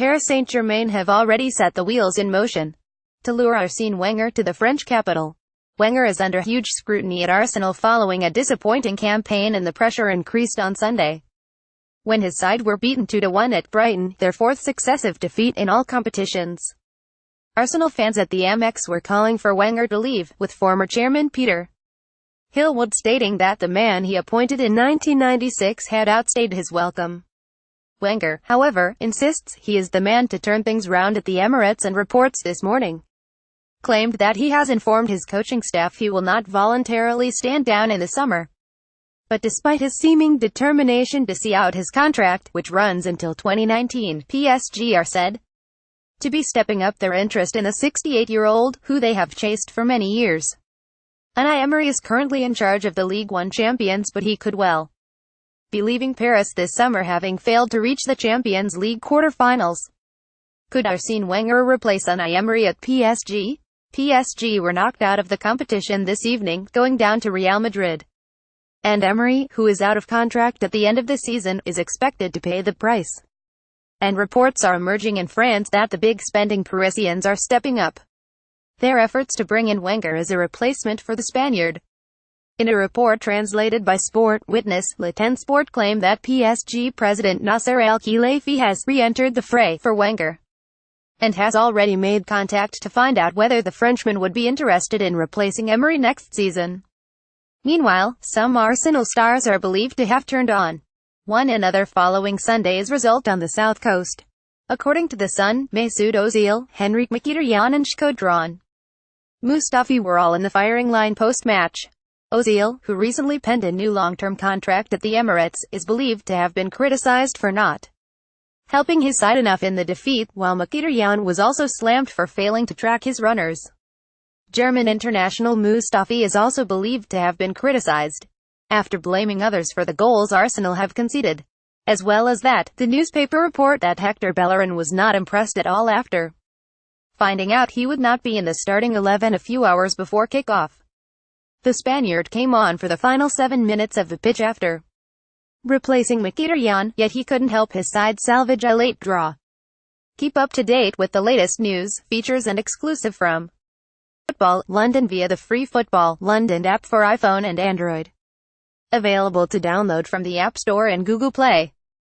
Paris Saint-Germain have already set the wheels in motion to lure Arsene Wenger to the French capital. Wenger is under huge scrutiny at Arsenal following a disappointing campaign, and the pressure increased on Sunday when his side were beaten 2-1 at Brighton, their fourth successive defeat in all competitions. Arsenal fans at the Amex were calling for Wenger to leave, with former chairman Peter Hillwood stating that the man he appointed in 1996 had outstayed his welcome. Wenger, however, insists he is the man to turn things round at the Emirates, and reports this morning claimed that he has informed his coaching staff he will not voluntarily stand down in the summer. But despite his seeming determination to see out his contract, which runs until 2019, PSG are said to be stepping up their interest in the 68-year-old, who they have chased for many years. Unai Emery is currently in charge of the Ligue 1 champions, but he could well be leaving Paris this summer, having failed to reach the Champions League quarter-finals. Could Arsene Wenger replace Unai Emery at PSG? PSG were knocked out of the competition this evening, going down to Real Madrid. And Emery, who is out of contract at the end of the season, is expected to pay the price. And reports are emerging in France that the big-spending Parisians are stepping up their efforts to bring in Wenger as a replacement for the Spaniard. In a report translated by Sport Witness, Le Temps Sport claimed that PSG president Nasser Al-Khelaifi has re-entered the fray for Wenger and has already made contact to find out whether the Frenchman would be interested in replacing Emery next season. Meanwhile, some Arsenal stars are believed to have turned on one another following Sunday's result on the South Coast. According to The Sun, Mesut Ozil, Henrik Mkhitaryan and Shkodran Mustafi were all in the firing line post-match. Ozil, who recently penned a new long-term contract at the Emirates, is believed to have been criticized for not helping his side enough in the defeat, while Mkhitaryan was also slammed for failing to track his runners. German international Mustafi is also believed to have been criticized after blaming others for the goals Arsenal have conceded. As well as that, the newspaper report that Hector Bellerin was not impressed at all after finding out he would not be in the starting 11 a few hours before kickoff. The Spaniard came on for the final 7 minutes of the pitch after replacing Mkhitaryan, yet he couldn't help his side salvage a late draw. Keep up to date with the latest news, features and exclusive from Football London via the free Football London app for iPhone and Android. Available to download from the App Store and Google Play.